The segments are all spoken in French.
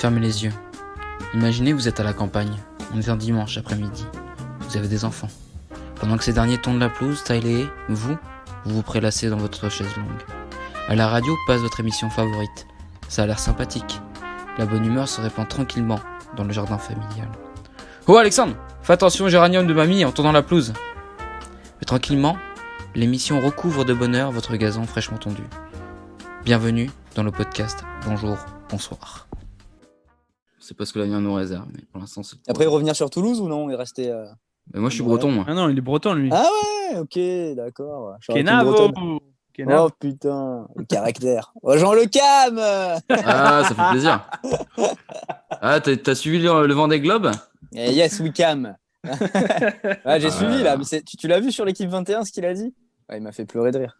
Fermez les yeux. Imaginez vous êtes à la campagne. On est un dimanche après-midi. Vous avez des enfants. Pendant que ces derniers tondent la pelouse, taillent les haies, vous vous prélassez dans votre chaise longue. À la radio passe votre émission favorite. Ça a l'air sympathique. La bonne humeur se répand tranquillement dans le jardin familial. Oh Alexandre, fais attention au géranium de mamie en tondant la pelouse. Mais tranquillement, l'émission recouvre de bonheur votre gazon fraîchement tondu. Bienvenue dans le podcast Bonjour, bonsoir. C'est pas ce que l'avenir nous réserve, mais pour l'instant c'est... Après revenir sur Toulouse ou non? Il restait... Mais moi je suis breton, moi. Ah non, il est breton, lui. Ah ouais, ok, d'accord. Kenavo. Oh putain, le caractère. Oh, Jean Le Cam. Ah, ça fait plaisir. Ah, t'as suivi le Vendée Globe? Yes, we cam. Ouais, j'ai suivi là, mais tu l'as vu sur l'équipe 21 ce qu'il a dit? Ouais, il m'a fait pleurer de rire.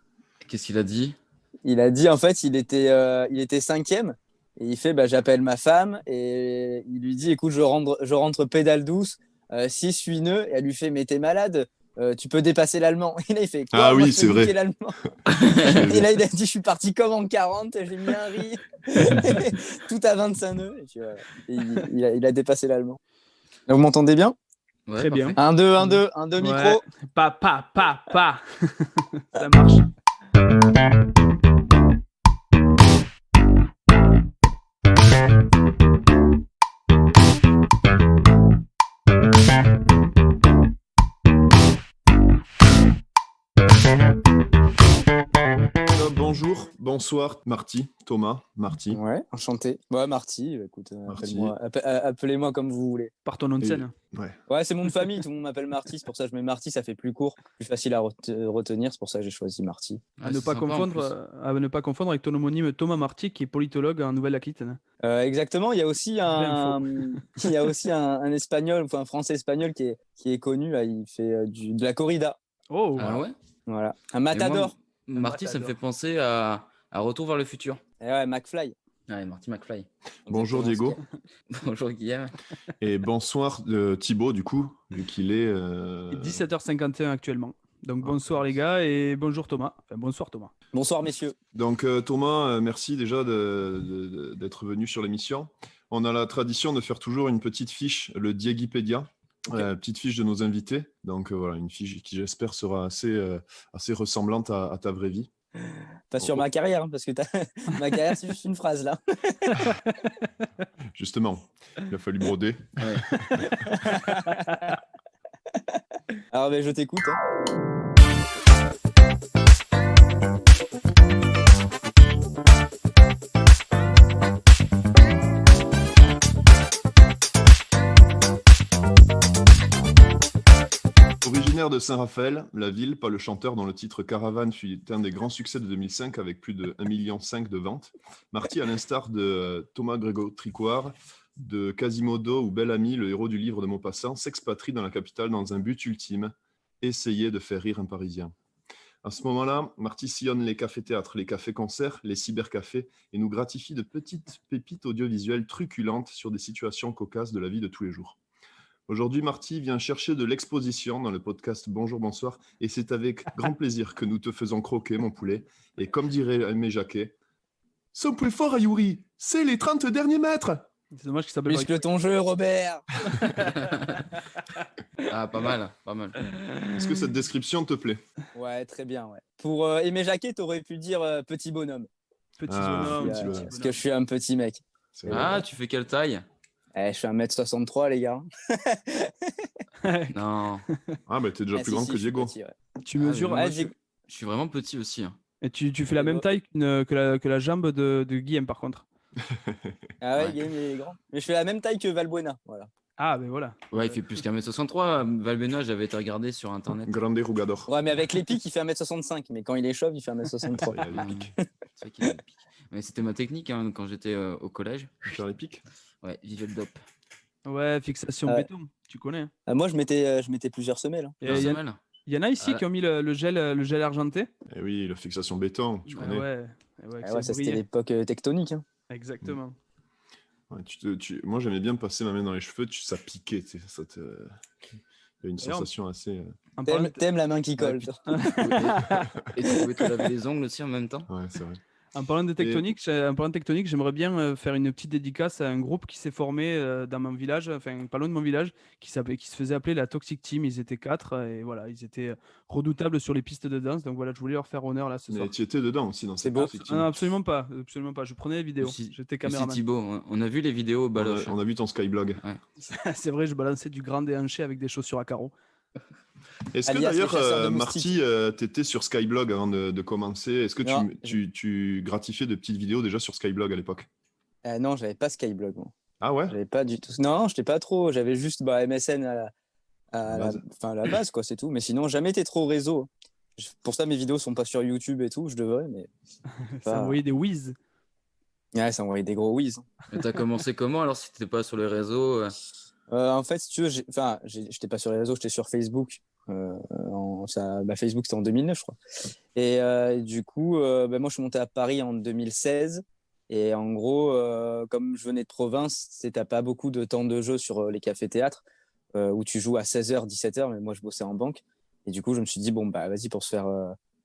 Qu'est-ce qu'il a dit? Il a dit en fait, il était cinquième et il fait j'appelle ma femme et il lui dit écoute, je rentre pédale douce, 6-8 nœuds, et elle lui fait mais t'es malade, tu peux dépasser l'allemand. Et là il fait quoi? Ah oui, c'est vrai. L'allemand. Et là il a dit je suis parti comme en 40, j'ai mis un riz. Tout à 25 nœuds et puis, et il a dépassé l'allemand. Vous m'entendez bien? Ouais, très bien. 1 2 1 2 1 2 micro. Ouais. Pa. Ça marche. Bonjour, bonsoir, Marty, Thomas, Marty. Ouais, enchanté. Ouais, Marty, écoute, Marty. appelez-moi comme vous voulez. Par ton nom de scène. Ouais, c'est mon nom de famille, tout le monde m'appelle Marty, c'est pour ça que je mets Marty, ça fait plus court, plus facile à retenir, c'est pour ça que j'ai choisi Marty. À ne pas confondre avec ton homonyme Thomas Marty, qui est politologue en Nouvelle-Aquitaine. Exactement, il y a aussi un espagnol, enfin un français espagnol qui est connu, là, il fait de la corrida. Oh. Ah ouais? Voilà, un matador. Marty, ça me fait penser à Retour vers le futur. Et ouais, McFly. Ouais, Marty McFly. Bonjour Diego. Bonjour Guillaume. Et bonsoir Thibaut, du coup, vu qu'il est... Il est 17h51 actuellement. Donc bonsoir les gars et bonjour Thomas. Enfin bonsoir Thomas. Bonsoir messieurs. Donc Thomas, merci déjà d'être venu sur l'émission. On a la tradition de faire toujours une petite fiche, le Diegipédia. Okay. Petite fiche de nos invités. Donc voilà, une fiche qui j'espère sera assez ressemblante à ta vraie vie. Pas sur ma carrière, hein, parce que ma carrière c'est juste une phrase là. Justement, il a fallu broder. Ouais. Alors je t'écoute. Hein. Originaire de Saint-Raphaël, la ville, pas le chanteur dont le titre Caravane fut un des grands succès de 2005 avec plus de 1,5 million de ventes, Marty, à l'instar de Thomas Grégoire, de Quasimodo ou Bel-Ami, le héros du livre de Maupassant, s'expatrie dans la capitale dans un but ultime, essayer de faire rire un Parisien. À ce moment-là, Marty sillonne les cafés-théâtres, les cafés-concerts, les cybercafés et nous gratifie de petites pépites audiovisuelles truculentes sur des situations cocasses de la vie de tous les jours. Aujourd'hui, Marty vient chercher de l'exposition dans le podcast Bonjour, bonsoir, et c'est avec grand plaisir que nous te faisons croquer, mon poulet. Et comme dirait Aimé Jacquet, son plus fort à Yuri, c'est les 30 derniers mètres. C'est dommage qu'il s'appelle. Muscle ton jeu, Robert. Ah, pas mal. Est-ce que cette description te plaît? Ouais, très bien. Ouais. Pour Aimé Jacquet, t'aurais pu dire petit bonhomme. Petit bonhomme. Parce que je suis un petit mec. Ah, tu fais quelle taille? Je suis 1m63, les gars. Non. Ah, bah t'es déjà plus grand que Diego. Petit, ouais. Tu mesures. Moi, je suis vraiment petit aussi. Hein. Et tu fais la même taille que la jambe de Guillaume par contre. Ah ouais, Ouais. Guillaume il est grand. Mais je fais la même taille que Valbuena. Voilà. Ah ben voilà. Ouais, il fait plus qu'1m63. Valbuena, j'avais été regardé sur internet. Grande Rugador. Ouais, mais avec les pics, il fait 1m65. Mais quand il est chauve, il fait 1m63. Il a les pics. C'est vrai qu'il a des pics. Mais c'était ma technique hein, quand j'étais au collège. Faire les pics. Ouais, vive le dope. Ouais, fixation béton, tu connais. Moi, je mettais plusieurs semelles. Hein. Il y en a ici qui ont mis le gel argenté. Eh oui, la fixation béton, tu connais. Ouais, Ça, c'était l'époque tectonique. Hein. Exactement. Ouais, moi, j'aimais bien passer ma main dans les cheveux, ça piquait. Tu sais, il y a une sensation assez... T'aimes la main qui colle. Ouais, et tu pouvais te laver les ongles aussi en même temps. Ouais, c'est vrai. En parlant de tectonique, j'aimerais bien faire une petite dédicace à un groupe qui s'est formé dans mon village, enfin pas loin de mon village, qui se faisait appeler la Toxic Team. Ils étaient 4 et voilà, ils étaient redoutables sur les pistes de danse. Donc voilà, je voulais leur faire honneur là ce Mais soir. tu étais dedans aussi dans C'est cette beau. Toxic Ah Team. non, absolument pas, absolument pas. Je prenais les vidéos, Aussi, j'étais aussi caméraman. Thibaut, on a vu les vidéos au Baloche. On a vu ton Skyblog. C'est vrai, je balançais du grand déhanché avec des chaussures à carreaux. Est-ce que Alias les d'ailleurs, chasseurs de Marty, tu étais sur Skyblog avant de commencer? Est-ce que Non, tu gratifiais de petites vidéos déjà sur Skyblog à l'époque? non, j'avais pas Skyblog. Moi. Ah ouais? J'avais pas du tout. Non, j'étais pas trop. J'avais juste MSN à base. à la base, quoi, c'est tout. Mais sinon, jamais été trop réseau. Pour ça, mes vidéos sont pas sur YouTube et tout. Je devrais, mais Ça pas. envoyait des whiz. Ouais, ça envoyait des gros whiz. Mais t'as commencé comment alors si t'étais pas sur les réseaux En fait, si tu veux, j'étais pas sur les réseaux, j'étais sur Facebook. Facebook, c'était en 2009, je crois. Et du coup, moi, je suis monté à Paris en 2016. Et en gros, comme je venais de province, t'as pas beaucoup de temps de jeu sur les cafés-théâtres où tu joues à 16h, 17h, mais moi, je bossais en banque. Et du coup, je me suis dit, bon, bah, vas-y, pour se faire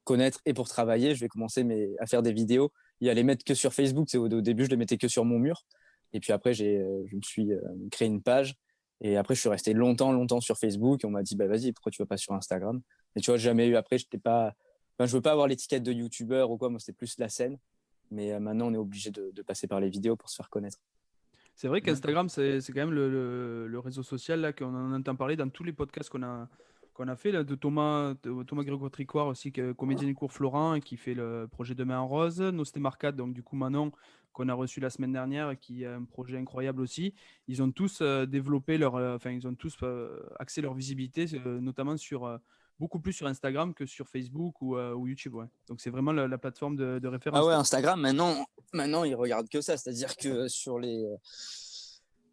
connaître et pour travailler, je vais commencer à faire des vidéos et à les mettre que sur Facebook. Au début, je les mettais que sur mon mur. Et puis après, je me suis créé une page. Et après, je suis resté longtemps sur Facebook. Et on m'a dit, bah, vas-y, pourquoi tu vas pas sur Instagram? Et tu vois, jamais eu. Après, j'étais pas. Enfin, je veux pas avoir l'étiquette de youtubeur ou quoi. Moi, c'était plus la scène. Mais maintenant, on est obligé de passer par les vidéos pour se faire connaître. C'est vrai qu'Instagram, c'est quand même le réseau social là, qu'on en entend parler dans tous les podcasts qu'on a fait, là, de Thomas Grégoire-Tricoire aussi, comédien du cours Florent, qui fait le projet Demain en Rose, Nosté Marcat, donc du coup Manon, qu'on a reçu la semaine dernière, qui a un projet incroyable aussi. Ils ont tous développé ils ont tous axé leur visibilité, notamment beaucoup plus sur Instagram que sur Facebook ou YouTube. Ouais. Donc c'est vraiment la plateforme de référence. Ah ouais, Instagram, maintenant, ils regardent que ça. C'est-à-dire que sur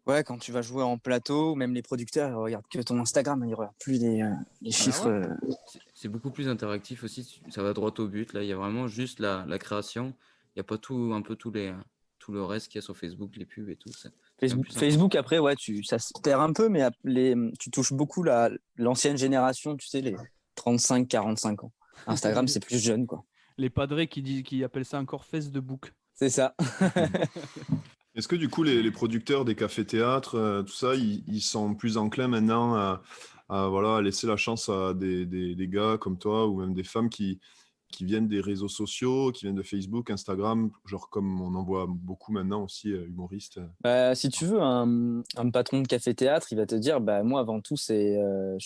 Ouais, quand tu vas jouer en plateau, même les producteurs, ils regardent que ton Instagram, ils regardent plus les chiffres. ouais. C'est beaucoup plus interactif aussi, ça va droit au but. Là, il y a vraiment juste la création. Il n'y a pas tout le reste qu'il y a sur Facebook, les pubs et tout. Facebook, après, ouais, ça se perd un peu, mais tu touches beaucoup l'ancienne génération, tu sais, les 35-45 ans. Instagram, c'est plus jeune, quoi. Les padrés qui appellent ça encore face de bouc. C'est ça. Est-ce que du coup, les producteurs des cafés-théâtres, tout ça, ils sont plus enclins maintenant à laisser la chance à des gars comme toi ou même des femmes qui viennent des réseaux sociaux, qui viennent de Facebook, Instagram, genre comme on en voit beaucoup maintenant aussi, humoristes? Si tu veux, un patron de café-théâtre, il va te dire, bah, moi, avant tout, je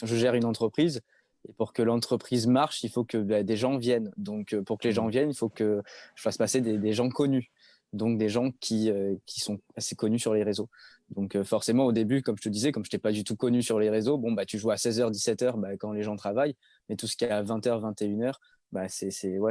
gère une entreprise. Et pour que l'entreprise marche, il faut que des gens viennent. Donc, pour que les gens viennent, il faut que je fasse passer des gens connus. Donc, des gens qui sont assez connus sur les réseaux. Donc, forcément, au début, comme je te disais, comme je n'étais pas du tout connu sur les réseaux, bon, tu joues à 16h, 17h quand les gens travaillent. Mais tout ce qui est à 20h, 21h,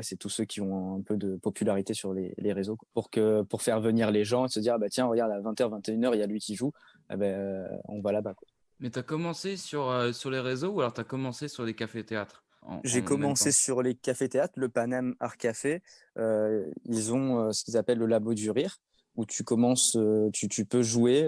c'est tous ceux qui ont un peu de popularité sur les réseaux. Pour faire venir les gens et se dire, tiens, regarde, à 20h, 21h, il y a lui qui joue. On va là-bas, quoi. Mais tu as commencé sur les réseaux ou alors tu as commencé sur les cafés-théâtres J'ai commencé sur les cafés-théâtres, le Paname Art Café. Ils ont ce qu'ils appellent le Labo du Rire, où tu commences, tu peux jouer,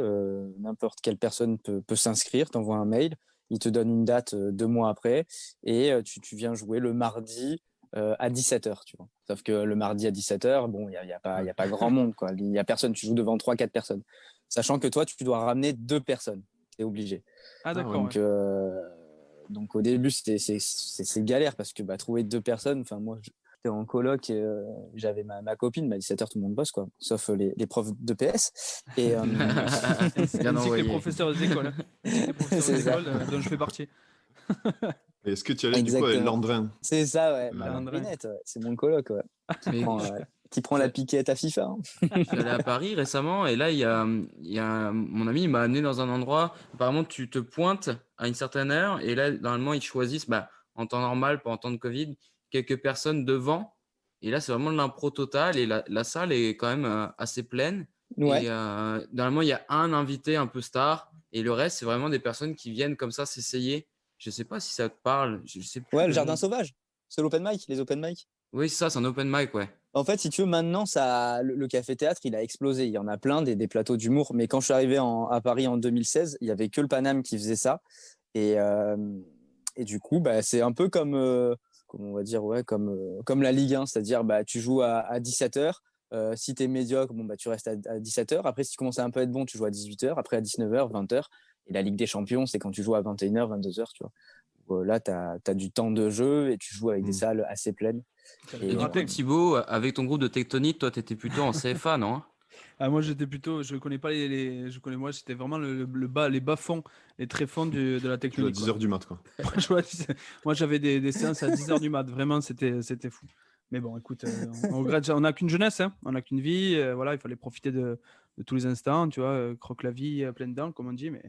n'importe quelle personne peut s'inscrire, t'envoies un mail, ils te donnent une date 2 mois après, et tu viens jouer le mardi à 17h. Tu vois. Sauf que le mardi à 17h, bon, il n'y a pas grand monde, quoi. Il n'y a personne, tu joues devant 3-4 personnes. Sachant que toi, tu dois ramener 2 personnes, tu es obligé. Ah d'accord. Donc au début c'est galère parce que trouver 2 personnes, enfin moi j'étais en coloc et j'avais ma copine, à 17h tout le monde bosse, quoi, sauf les profs de PS et c'est bien envoyé. Les professeurs des écoles, les professeurs des écoles dont je fais partie. Et est-ce que tu allais du coup avec Landrin? C'est ça, ouais, Landrinette, ouais. C'est mon coloc, ouais. Qui prend la piquette à FIFA. Hein. Je suis allé à Paris récemment et là, il y a mon ami, il m'a amené dans un endroit. Apparemment, tu te pointes à une certaine heure et là, normalement, ils choisissent en temps normal, pas en temps de Covid, quelques personnes devant. Et là, c'est vraiment de l'impro total et la salle est quand même assez pleine. Ouais. Et normalement, il y a un invité un peu star et le reste, c'est vraiment des personnes qui viennent comme ça s'essayer. Je ne sais pas si ça te parle. Je sais plus ouais, le Jardin Sauvage. C'est l'open mic, les open mic. Oui, c'est ça, c'est un open mic, ouais. En fait, si tu veux, maintenant, le café-théâtre, il a explosé. Il y en a plein, des plateaux d'humour. Mais quand je suis arrivé à Paris en 2016, il n'y avait que le Paname qui faisait ça. Et du coup, c'est un peu comme comme on va dire, ouais, comme la Ligue 1, c'est-à-dire bah, tu joues à 17h. Si tu es médiocre, bon, bah, tu restes à 17h. Après, si tu commences à un peu être bon, tu joues à 18h. Après, à 19h, 20h. Et la Ligue des Champions, c'est quand tu joues à 21h, 22h, tu vois. Là, tu as du temps de jeu et tu joues avec des salles assez pleines. Et du coup, Thibaut, avec ton groupe de Tectonique, toi, tu étais plutôt en CFA, non? Moi, j'étais plutôt, je connais pas je connais, moi, c'était vraiment les bas-fonds, les tréfonds de la Tu joues à tectonique. 10h du mat, quoi. Moi, j'avais des séances à 10h du mat. Vraiment, c'était fou. Mais bon, écoute, on regrette, on n'a qu'une jeunesse, hein. On n'a qu'une vie. Voilà, il fallait profiter de tous les instants, tu vois, croque la vie à pleines dents, comme on dit. Mais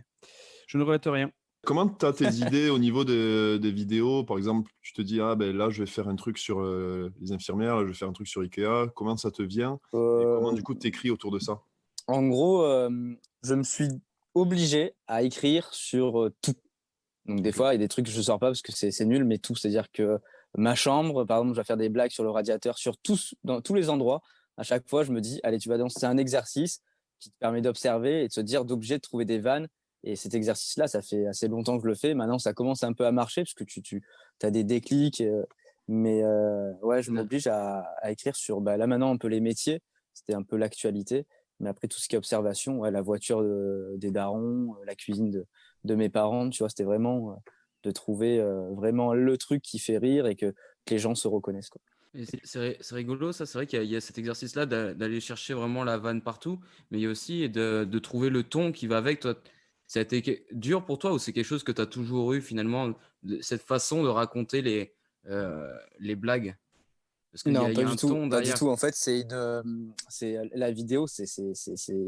je ne regrette rien. Comment tu as tes idées au niveau des vidéos? Par exemple, tu te dis, ah ben là, je vais faire un truc sur les infirmières, là, je vais faire un truc sur Ikea. Comment ça te vient? Et comment, du coup, tu écris autour de ça? En gros, je me suis obligé à écrire sur tout. Donc, des fois, il y a des trucs que je ne sors pas parce que c'est nul, mais tout. C'est-à-dire que ma chambre, par exemple, je vais faire des blagues sur le radiateur, dans tous les endroits. À chaque fois, je me dis, allez, tu vas danser. C'est un exercice qui te permet d'observer et de se dire, d'obligé de trouver des vannes. Et cet exercice-là, ça fait assez longtemps que je le fais. Maintenant, ça commence un peu à marcher parce que tu as des déclics. Mais ouais, je m'oblige à écrire sur, bah, là maintenant, un peu les métiers. C'était un peu l'actualité. Mais après, tout ce qui est observation, ouais, la voiture des darons, la cuisine de mes parents, tu vois, c'était vraiment de trouver vraiment le truc qui fait rire et que les gens se reconnaissent, quoi. Et c'est rigolo, ça. C'est vrai qu'il y a cet exercice-là d'aller chercher vraiment la vanne partout, mais il y a aussi de trouver le ton qui va avec. Toi, ça a été dur pour toi ou c'est quelque chose que tu as toujours eu finalement, cette façon de raconter les blagues? Parce qu'il y Non, a, il y pas a du un tout, ton pas du derrière. tout. En fait, c'est la vidéo,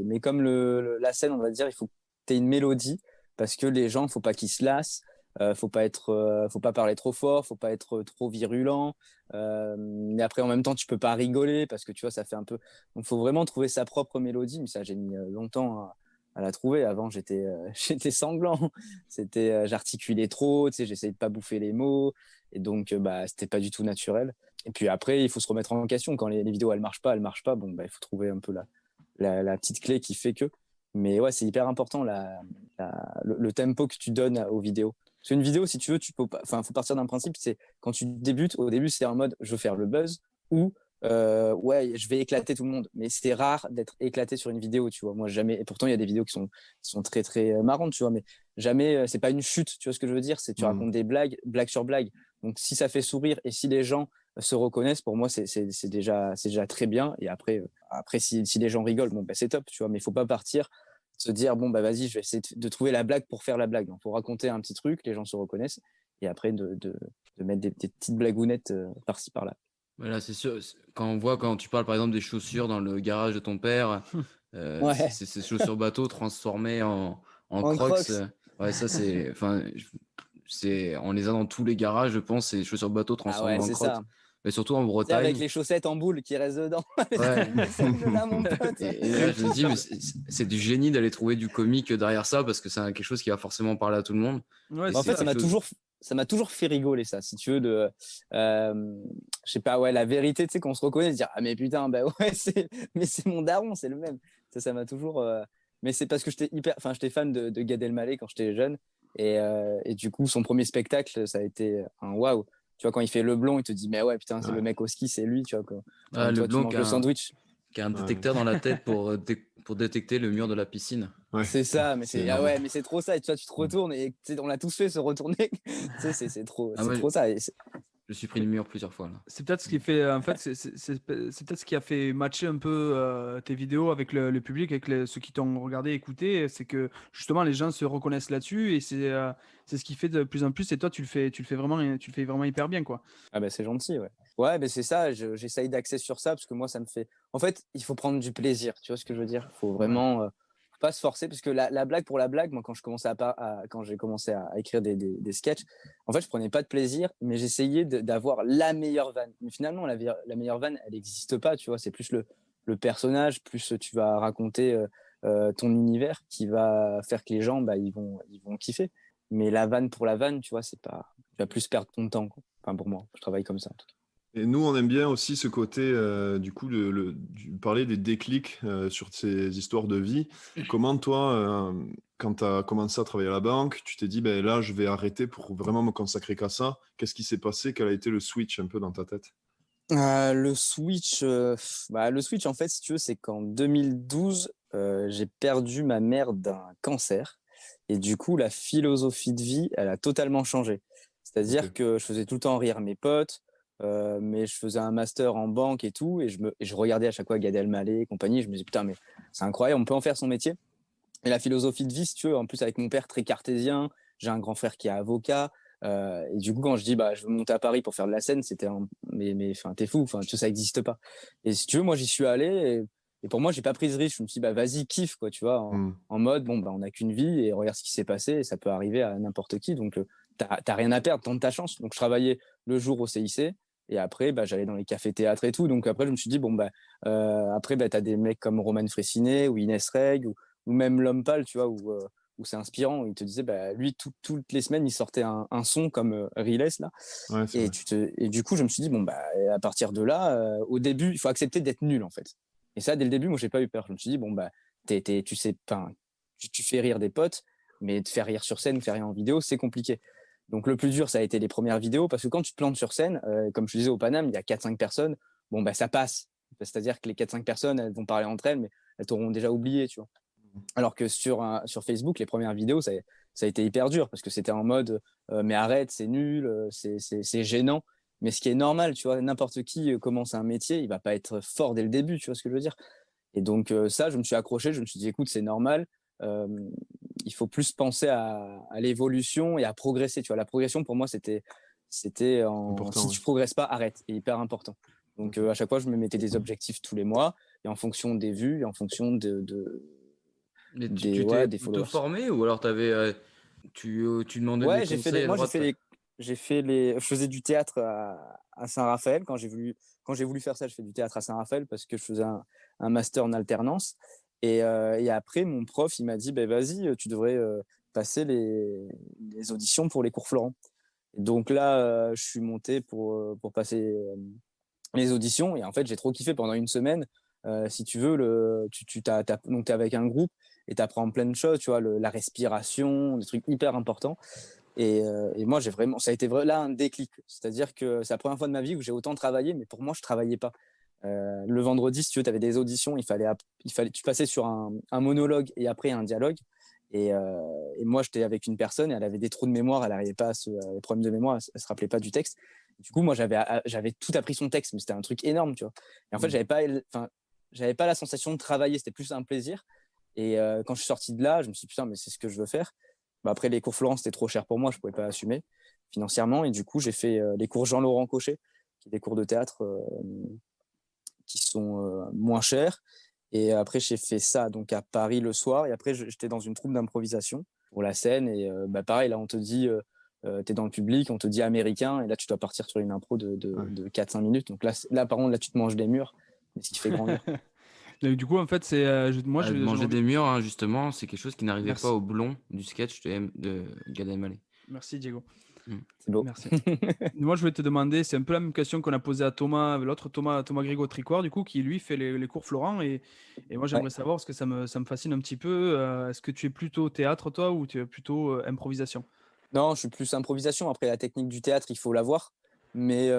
mais comme la scène, on va dire, il faut que tu aies une mélodie parce que les gens, faut pas qu'ils se lassent, faut pas parler trop fort, faut pas être trop virulent. Mais après, en même temps, tu peux pas rigoler parce que tu vois, ça fait un peu. Donc, faut vraiment trouver sa propre mélodie. Mais ça, j'ai mis longtemps à la trouver. Avant, j'étais sanglant. J'articulais trop, tu sais, j'essayais de pas bouffer les mots. Et donc, bah, c'était pas du tout naturel. Et puis après, il faut se remettre en question. Quand les vidéos, elles marchent pas. Bon, bah, il faut trouver un peu la petite clé qui fait que. Mais ouais, c'est hyper important, le tempo que tu donnes aux vidéos. Parce qu'une vidéo, si tu veux, tu peux pas. Enfin, faut partir d'un principe, c'est quand tu débutes, au début, c'est en mode je veux faire le buzz ou ouais, je vais éclater tout le monde. Mais c'est rare d'être éclaté sur une vidéo, tu vois. Moi, jamais. Et pourtant, il y a des vidéos qui sont très, très marrantes, tu vois. Mais jamais, c'est pas une chute, tu vois ce que je veux dire? C'est tu racontes des blagues, blague sur blague. Donc, si ça fait sourire et si les gens se reconnaissent, pour moi, c'est déjà très bien. Et après, si les gens rigolent, bon, bah, c'est top, tu vois. Mais il faut pas partir se dire bon bah vas-y, je vais essayer de trouver la blague pour faire la blague. Il faut raconter un petit truc, les gens se reconnaissent, et après de mettre des petites blagounettes par-ci par-là. Voilà, c'est sûr. Quand tu parles par exemple des chaussures dans le garage de ton père, Ouais. c'est ces chaussures bateau transformées en En Crocs. Crocs. Ouais, ça c'est. Enfin, on les a dans tous les garages, je pense, ces chaussures bateau Ah transformées ouais, en c'est Crocs. ça. Mais surtout en C'est avec Bretagne. les chaussettes en boule qui restent dedans. Ouais. Celle-là, mon pote. Et là, je me dis, mais c'est du génie d'aller trouver du comique derrière ça parce que c'est quelque chose qui va forcément parler à tout le monde. Ouais, En fait, ça m'a toujours fait rigoler, ça, si tu veux, je sais pas, ouais, la vérité, tu sais, qu'on se reconnaît, de dire, ah, mais putain, bah ouais, mais c'est mon daron, c'est le même. Ça m'a toujours, mais c'est parce que j'étais fan de Gad Elmaleh quand j'étais jeune. Et du coup, son premier spectacle, ça a été un waouh. Tu vois, quand il fait le blond, il te dit, mais ouais, putain, c'est le mec au ski, c'est lui, tu vois, quoi. Ah, le toi, tu blond manges le sandwich. qui a un détecteur dans la tête pour détecter le mur de la piscine. Ouais. C'est ça, mais c'est énorme. ouais, mais c'est trop ça. Et tu vois, tu te retournes et on l'a tous fait se retourner. Tu sais, c'est trop ça. Je suis pris le mur plusieurs fois là. C'est peut-être ce qui fait, en fait, c'est peut-être ce qui a fait matcher un peu tes vidéos avec le public, avec ceux qui t'ont regardé, écouté. C'est que justement les gens se reconnaissent là-dessus et c'est ce qui fait de plus en plus. Et toi, tu le fais vraiment hyper bien, quoi. Ah ben c'est gentil, ouais. Ouais, ben c'est ça. J'essaye d'axer sur ça parce que moi, ça me fait. En fait, il faut prendre du plaisir. Tu vois ce que je veux dire? Il faut vraiment faut pas se forcer parce que la blague pour la blague, moi, quand j'ai commencé à écrire des sketchs, en fait, je prenais pas de plaisir, mais j'essayais d'avoir la meilleure vanne. Mais finalement, la meilleure vanne, elle n'existe pas. Tu vois, c'est plus le personnage, plus tu vas raconter ton univers qui va faire que les gens, bah, ils vont kiffer. Mais la vanne pour la vanne, tu vois, c'est pas. Tu vas plus perdre ton temps, quoi. Enfin, pour moi, je travaille comme ça, en tout cas. Et nous, on aime bien aussi ce côté, du coup, parler des déclics sur ces histoires de vie. Comment toi, quand tu as commencé à travailler à la banque, tu t'es dit, ben là, je vais arrêter pour vraiment me consacrer qu'à ça. Qu'est-ce qui s'est passé? Quel a été le switch un peu dans ta tête? Le switch, en fait, si tu veux, c'est qu'en 2012, j'ai perdu ma mère d'un cancer. Et du coup, la philosophie de vie, elle a totalement changé. C'est-à-dire Ok. que je faisais tout le temps rire mes potes, mais je faisais un master en banque et tout, et je regardais à chaque fois Gad Elmaleh et compagnie. Je me disais, putain, mais c'est incroyable, on peut en faire son métier. Et la philosophie de vie, si tu veux, en plus avec mon père très cartésien, j'ai un grand frère qui est avocat. Et du coup, quand je dis bah je veux monter à Paris pour faire de la scène, c'était mais enfin t'es fou, enfin tu sais, ça n'existe pas. Et si tu veux, moi j'y suis allé et pour moi j'ai pas pris ce risque. Je me suis dit bah vas-y kiffe quoi, tu vois, Hmm. en mode bon bah on n'a qu'une vie et regarde ce qui s'est passé et ça peut arriver à n'importe qui. Donc t'as rien à perdre, tente ta chance. Donc je travaillais le jour au CIC et après bah j'allais dans les cafés théâtres et tout. Donc après je me suis dit bon bah après bah t'as des mecs comme Roman Frécinet ou Inès Reg ou même L'Homme Pâle, tu vois, où c'est inspirant, où il te disait, bah, lui, toutes les semaines, il sortait un son comme Riles, là. Ouais, c'est vrai. Et du coup, je me suis dit, bon, bah, à partir de là, au début, il faut accepter d'être nul, en fait. Et ça, dès le début, moi, j'ai pas eu peur. Je me suis dit, bon, bah, tu sais, tu fais rire des potes, mais te faire rire sur scène, faire rire en vidéo, c'est compliqué. Donc, le plus dur, ça a été les premières vidéos, parce que quand tu te plantes sur scène, comme je disais au Paname, il y a 4-5 personnes, bon, bah, ça passe. C'est-à-dire que les 4-5 personnes, elles vont parler entre elles, mais elles t'auront déjà oublié, tu vois. Alors que sur Facebook, les premières vidéos, ça a été hyper dur parce que c'était en mode mais arrête, c'est nul, c'est gênant. Mais ce qui est normal, tu vois, n'importe qui commence un métier, il va pas être fort dès le début, tu vois ce que je veux dire. Et donc ça, je me suis accroché, je me suis dit écoute, c'est normal. Euh, il faut plus penser à l'évolution et à progresser. Tu vois, la progression pour moi, Important, si ouais. tu progresses pas, arrête, c'est hyper important. Donc à chaque fois, je me mettais des objectifs tous les mois et en fonction des vues et en fonction Mais tu t'es des followers. auto-formé ou alors tu demandais des Ouais, conseils à moi droite? je faisais du théâtre à Saint-Raphaël quand j'ai voulu faire ça, je fais du théâtre à Saint-Raphaël parce que je faisais un master en alternance et après mon prof il m'a dit ben vas-y tu devrais passer les auditions pour les cours Florent. Et donc là je suis monté pour passer les auditions et en fait j'ai trop kiffé pendant une semaine. Si tu veux donc t'es avec un groupe et t'apprends plein de choses, tu vois, la respiration, des trucs hyper importants. Et moi, ça a été là un déclic. C'est-à-dire que c'est la première fois de ma vie où j'ai autant travaillé, mais pour moi, je travaillais pas. Le vendredi, si tu veux, tu avais des auditions, tu passais sur un monologue et après un dialogue. Et moi, j'étais avec une personne et elle avait des trous de mémoire, elle n'arrivait pas les problèmes de mémoire, elle se rappelait pas du texte. Du coup, moi, j'avais tout appris son texte, mais c'était un truc énorme, tu vois. Et en fait, Hmm. j'avais pas la sensation de travailler, c'était plus un plaisir. Et quand je suis sorti de là, je me suis dit, putain, mais c'est ce que je veux faire. Bah, après, les cours Florent, c'était trop cher pour moi, je pouvais pas assumer financièrement. Et du coup, j'ai fait les cours Jean-Laurent Cochet, qui est des cours de théâtre qui sont moins chers. Et après, j'ai fait ça donc à Paris le soir. Et après, j'étais dans une troupe d'improvisation pour la scène. Et bah, pareil, là, on te dit, tu es dans le public, on te dit américain. Et là, tu dois partir sur une impro Ouais. de 4-5 minutes. Donc là, par contre, là, tu te manges des murs. Mais ce qui fait grandir. Et du coup, en fait, c'est moi, De j'ai manger envie. des murs, hein, justement, c'est quelque chose qui n'arrivait pas Merci, au blond du sketch de Gad Elmaleh. merci Diego. Mm. C'est beau. Merci. Moi, je voulais te demander, c'est un peu la même question qu'on a posée à Thomas, l'autre Thomas Grégo-Tricoire, du coup, qui lui fait les cours Florent. Et moi, Ouais. j'aimerais savoir, parce que ça me fascine un petit peu, est-ce que tu es plutôt théâtre, toi, ou tu es plutôt improvisation? Non, je suis plus improvisation. Après, la technique du théâtre, il faut l'avoir. Mais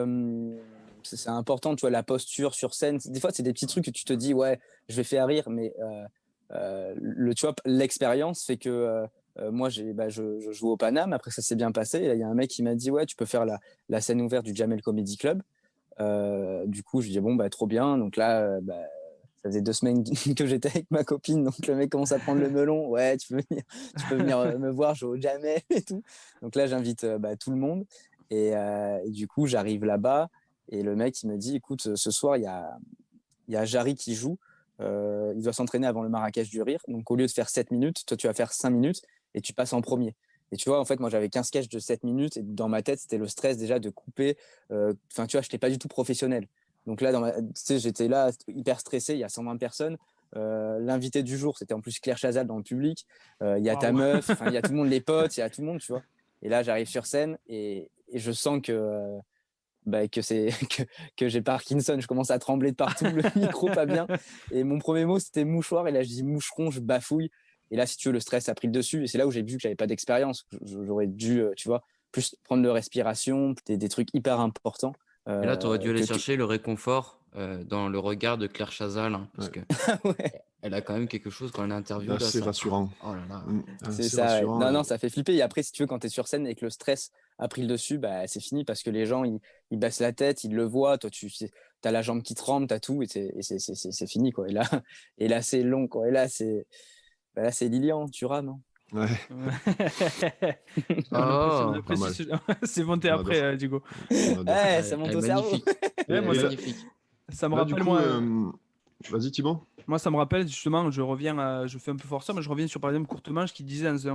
c'est important, tu vois, la posture sur scène. Des fois, c'est des petits trucs que tu te dis, ouais, je vais faire rire. Mais tu vois, l'expérience fait que moi, je joue au Paname. Après, ça s'est bien passé. Et là, il y a un mec qui m'a dit, ouais, tu peux faire la scène ouverte du Jamel Comedy Club. Du coup, je dis, bon, bah, trop bien. Donc là, ça faisait 2 semaines que j'étais avec ma copine, donc le mec commence à prendre le melon. Ouais, tu peux venir me voir, je joue au Jamel et tout. Donc là, j'invite tout le monde. Et du coup, j'arrive là-bas et le mec, il me dit, écoute, ce soir, il y a Jarry qui joue. Il doit s'entraîner avant le Marrakech du Rire. Donc au lieu de faire 7 minutes, toi, tu vas faire 5 minutes et tu passes en premier. Et tu vois, en fait, moi, j'avais 15 sketchs de 7 minutes et dans ma tête, c'était le stress déjà de couper. Enfin, tu vois, je n'étais pas du tout professionnel. Donc là, tu sais, j'étais là hyper stressé, il y a 120 personnes. L'invité du jour, c'était en plus Claire Chazal dans le public. Il y a ta Waouh! meuf, il y a tout le monde, les potes, il y a tout le monde, tu vois. Et là, j'arrive sur scène et je sens que c'est que j'ai Parkinson, je commence à trembler de partout, le micro pas bien. Et mon premier mot, c'était mouchoir. Et là, je dis moucheron, je bafouille. Et là, si tu veux, le stress a pris le dessus. Et c'est là où j'ai vu que j'avais pas d'expérience. J'aurais dû, tu vois, plus prendre de respiration, des trucs hyper importants. Et là, tu aurais dû aller que- chercher le réconfort dans le regard de Claire Chazal, hein, parce Ouais. que Ouais, elle a quand même quelque chose quand elle interview là. Assez Ça... rassurant. Oh là là. c'est Assez ça. Ouais. rassurant. Non, ça fait flipper. Et après, si tu veux, quand tu es sur scène et que le stress a pris le dessus, bah, c'est fini parce que les gens, ils baissent la tête, ils le voient. Toi, tu as la jambe qui tremble, tu as tout et c'est fini, quoi. Et là c'est long, quoi. Et là, c'est Lilian, tu rames. Hein. Ouais. Oh, Après, pas mal. c'est monté On après, adore. Diego. On adore. Ouais, ça monte elle au est cerveau. magnifique. Ouais, Elle moi, est ça, magnifique. ça me Là, du rappelle, coup, moi. vas-y Thibaut. Moi, ça me rappelle justement, je fais un peu forceur, mais je reviens sur par exemple Courtemanche qui disait dans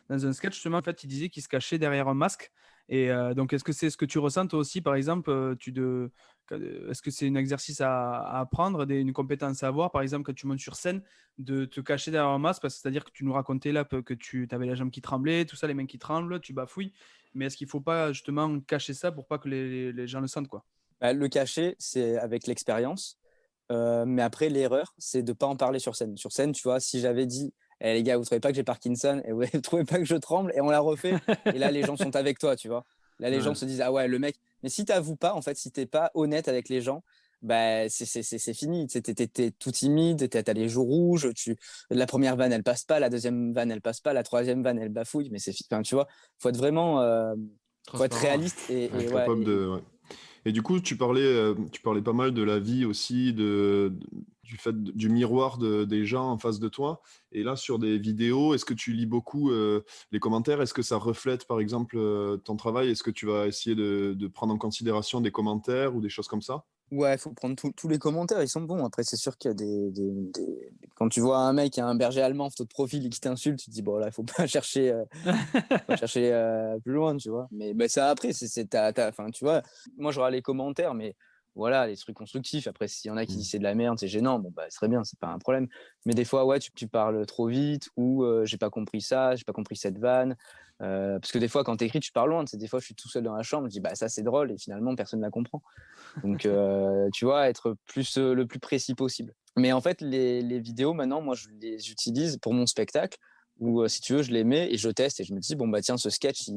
un sketch, justement, en fait, il disait qu'il se cachait derrière un masque. Et donc, est-ce que c'est ce que tu ressens toi aussi, par exemple, est-ce que c'est un exercice à apprendre, une compétence à avoir, par exemple, quand tu montes sur scène, de te cacher derrière un masque, c'est-à-dire que tu nous racontais là que tu avais la jambe qui tremblait, tout ça, les mains qui tremblent, tu bafouilles, mais est-ce qu'il ne faut pas justement cacher ça pour pas que les gens le sentent, quoi? Bah, le cacher, c'est avec l'expérience. Mais après, l'erreur, c'est de ne pas en parler sur scène. Sur scène, tu vois, si j'avais dit, les gars, vous ne trouvez pas que j'ai Parkinson et vous ne trouvez pas que je tremble et on l'a refait, et là, les gens sont avec toi, tu vois. Là, les gens se disent, ah ouais, le mec. Mais si tu n'avoues pas, en fait, si tu n'es pas honnête avec les gens, bah, c'est fini. Tu es tout timide, tu as les joues rouges, la première vanne, elle passe pas, la deuxième vanne, elle passe pas, la troisième vanne, elle bafouille. Mais enfin, tu vois, il faut être vraiment faut être Transparent. réaliste. Être capable de. Ouais. Et du coup, tu parlais pas mal de la vie aussi, du fait du miroir des gens en face de toi. Et là, sur des vidéos, est-ce que tu lis beaucoup les commentaires? Est-ce que ça reflète, par exemple, ton travail? Est-ce que tu vas essayer de prendre en considération des commentaires ou des choses comme ça? Ouais, il faut prendre tous les commentaires, ils sont bons. Après, c'est sûr qu'il y a quand tu vois un mec qui a un berger allemand photo de profil et qui t'insulte, tu te dis, bon, là, il faut pas chercher, plus loin, tu vois. Mais bah, ça, après, enfin, tu vois, moi, j'aurai les commentaires, mais voilà, les trucs constructifs. Après, s'il y en a qui disent c'est de la merde, c'est gênant, bon, bah, c'est très bien, c'est pas un problème. Mais des fois, ouais, tu parles trop vite ou j'ai pas compris ça, j'ai pas compris cette vanne. Parce que des fois, quand t'écris, tu parles loin. Des fois, je suis tout seul dans la chambre, je dis, bah, ça, c'est drôle, et finalement, personne ne la comprend. Donc, tu vois, être le plus précis possible. Mais en fait, les vidéos, maintenant, moi, je les utilise pour mon spectacle, où, si tu veux, je les mets et je teste, et je me dis, bon, bah, tiens, ce sketch,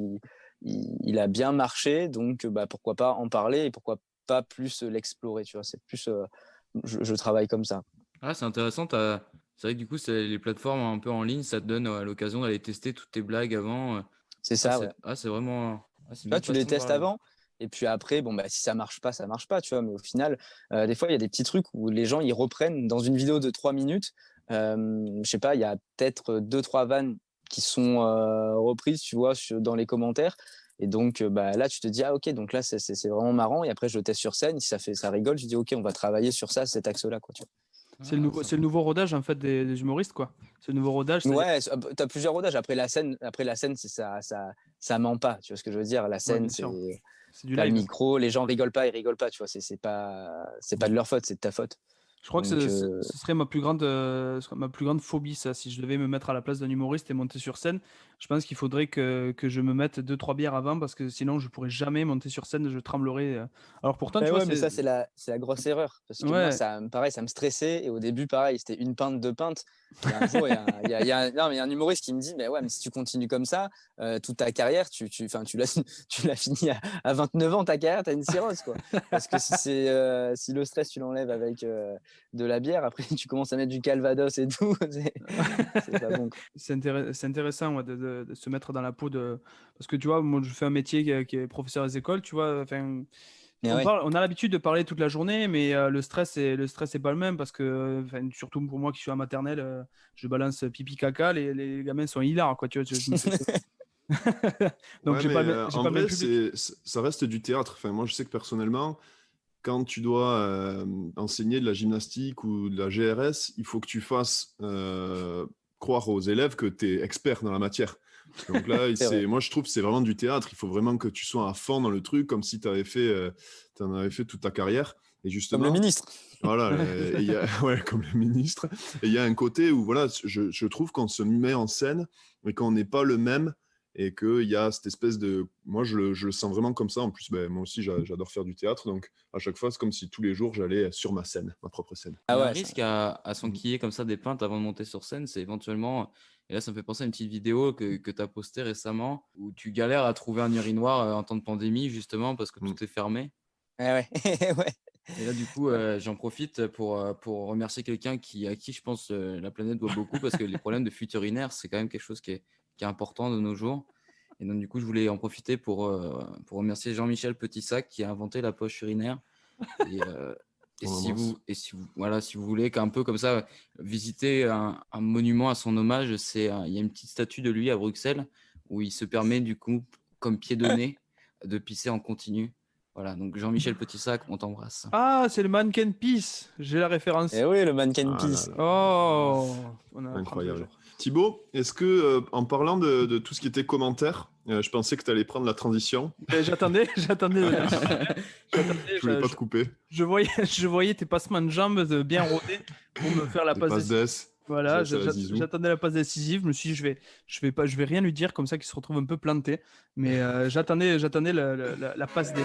il a bien marché, donc, bah, pourquoi pas en parler, et pourquoi pas plus l'explorer, tu vois. C'est plus, je travaille comme ça. Ah, c'est intéressant. C'est vrai que du coup, les plateformes un peu en ligne, ça te donne l'occasion d'aller tester toutes tes blagues avant. C'est ça, ouais. C'est vraiment. C'est une Toi, bonne tu les façon de testes parler. avant, et puis après, bon, bah, si ça marche pas, tu vois. Mais au final, des fois, il y a des petits trucs où les gens, ils reprennent dans une vidéo de 3 minutes. Je sais pas, il y a peut-être 2-3 vannes qui sont reprises, tu vois, dans les commentaires. Et donc, bah, là, tu te dis, ah, ok, donc là, c'est vraiment marrant. Et après, je le teste sur scène. Si ça rigole, je dis, ok, on va travailler sur ça, cet axe-là, quoi, tu vois. C'est le nouveau rodage en fait des humoristes, quoi. C'est le nouveau rodage. Ouais, t'as plusieurs rodages. Après la scène, c'est ça ment pas. Tu vois ce que je veux dire? La scène, bien sûr. C'est du t'as le live. micro, les gens rigolent pas, ils rigolent pas. Tu vois, c'est pas de leur faute, c'est de ta faute. Je crois Donc, que ce serait ma plus grande phobie, ça. Si je devais me mettre à la place d'un humoriste et monter sur scène, je pense qu'il faudrait que je me mette 2-3 bières avant parce que sinon je pourrais jamais monter sur scène, je tremblerais. Alors pourtant, tu vois, mais ça, c'est la grosse erreur. Parce que moi, ça me stressait. Et au début, pareil, c'était une pinte, 2 pintes. Et un jour, il y a un humoriste qui me dit, mais ouais, mais si tu continues comme ça, toute ta carrière, tu l'as fini à 29 ans, ta carrière, t'as une cirrhose, quoi. Parce que si le stress, tu l'enlèves avec de la bière, après, tu commences à mettre du Calvados et tout. C'est pas bon, quoi. C'est intéressant, ouais, de se mettre dans la peau de. Parce que tu vois, moi, je fais un métier qui est professeur des écoles, tu vois. Enfin, on a l'habitude de parler toute la journée, mais le stress est pas le même parce que, surtout pour moi qui suis à maternelle, je balance pipi caca, les gamins sont hilars, quoi. Tu vois, donc ouais, j'ai pas le en même vrai, public. ça reste du théâtre. Enfin, moi, je sais que personnellement, quand tu dois enseigner de la gymnastique ou de la GRS, il faut que tu fasses croire aux élèves que tu es expert dans la matière. Donc là, moi, je trouve que c'est vraiment du théâtre. Il faut vraiment que tu sois à fond dans le truc, comme si tu avais fait toute ta carrière. Et justement, comme le ministre. Voilà, ouais, comme le ministre. Et il y a un côté où voilà, je trouve qu'on se met en scène, mais qu'on n'est pas le même et qu'il y a cette espèce de... Moi, je le sens vraiment comme ça. En plus, moi aussi, j'adore faire du théâtre. Donc, à chaque fois, c'est comme si tous les jours, j'allais sur ma scène, ma propre scène. Il y a un ouais, risque à s'enquiller comme ça des pintes avant de monter sur scène, c'est éventuellement, et là ça me fait penser à une petite vidéo que tu as postée récemment, où tu galères à trouver un urinoir en temps de pandémie, justement, parce que tout est fermé. Ouais. Ouais. Et là, du coup, j'en profite pour remercier quelqu'un à qui je pense la planète doit beaucoup, parce que les problèmes de fuite urinaire, c'est quand même quelque chose qui est important de nos jours. Et donc, du coup, je voulais en profiter pour remercier Jean-Michel Petitsac qui a inventé la poche urinaire. Et si vous voulez qu'un peu comme ça visiter un monument à son hommage, il y a une petite statue de lui à Bruxelles où il se permet du coup, comme pied de nez, de pisser en continu. Voilà, donc Jean-Michel Petitsac, on t'embrasse. Ah, c'est le Mannequin Peace. J'ai la référence. Et oui, le mannequin Ah là peace. là. Oh, Incroyable. Thibaut, est-ce que, en parlant de tout ce qui était commentaires, je pensais que tu allais prendre la transition. J'attendais. Je voulais pas te couper. Je voyais tes passements de jambes bien rodés pour me faire la Les passe passes d'ess. Voilà, Ça, la zizou. j'attendais la passe décisive. Je me suis dit, je vais rien lui dire comme ça qu'il se retrouve un peu planté. Mais j'attendais la passe D.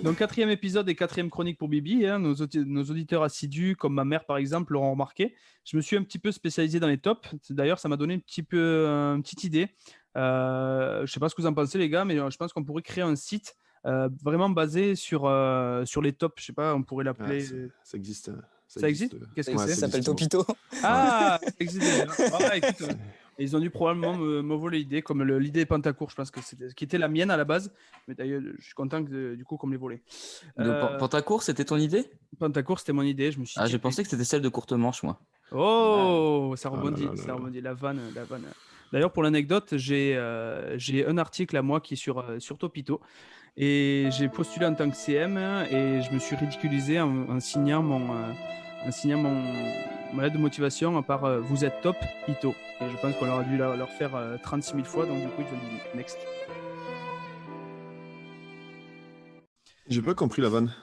Donc, 4e épisode et 4e chronique pour Bibi. Nos auditeurs assidus, comme ma mère par exemple, l'auront remarqué. Je me suis un petit peu spécialisé dans les tops. D'ailleurs, ça m'a donné une petite idée. Je ne sais pas ce que vous en pensez, les gars, mais je pense qu'on pourrait créer un site vraiment basé sur les tops. Je ne sais pas, on pourrait l'appeler. Ça existe. Ça existe ? Qu'est-ce que Ça c'est ? s'appelle Topito. Ah, ça existe déjà. Ah, écoute, ils ont dû probablement me voler l'idée, comme l'idée Pentacourt, je pense que c'était qui était la mienne à la base. Mais d'ailleurs, je suis content que du coup qu'on me l'ait volé. Pentacourt, c'était ton idée ? Pentacourt, c'était mon idée. Je me suis dit, j'ai pensé que c'était celle de Courtemanche, moi. Oh, ça rebondit, là là ça là. rebondit. La vanne. D'ailleurs, pour l'anecdote, j'ai un article à moi qui est sur Topito. Et j'ai postulé en tant que CM et je me suis ridiculisé en signant ma lettre de motivation par vous êtes top, Ito. Et je pense qu'on aurait dû leur faire 36 000 fois, donc du coup, ils ont dit next. J'ai pas compris la vanne.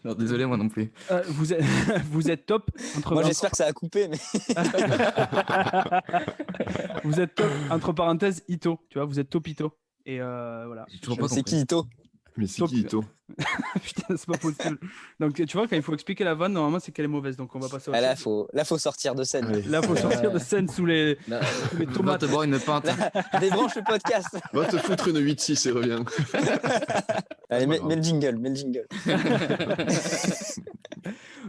Non, désolé, moi non plus. Vous êtes top. Moi, j'espère que ça a coupé, mais Vous êtes top, entre parenthèses, Ito. Tu vois, vous êtes top Ito. Et voilà. J'ai toujours pas c'est compris. qui Ito? Mais c'est Top. qui Ito? Putain, c'est pas possible. Donc, tu vois, quand il faut expliquer la vanne, normalement, c'est qu'elle est mauvaise. Donc, on va passer au Là, faut sortir de scène. Allez. Là, faut sortir de scène sous les Là, les va tomates. te boire une pinte. Débranche le podcast. Va te foutre une 8-6 et reviens. Allez, pas grave. mets le jingle.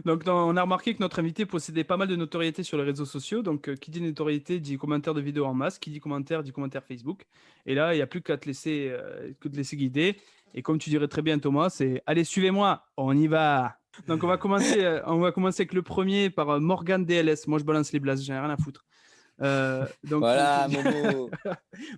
Donc, on a remarqué que notre invité possédait pas mal de notoriété sur les réseaux sociaux. Donc, qui dit notoriété dit commentaire de vidéos en masse. Qui dit commentaire Facebook. Et là, il n'y a plus qu'à te laisser guider. Et comme tu dirais très bien, Thomas, c'est « Allez, suivez-moi, on y va !» Donc, on va commencer avec le premier par Morgan DLS. Moi, je balance les blases, j'en ai rien à foutre. Donc, Voilà, Momo.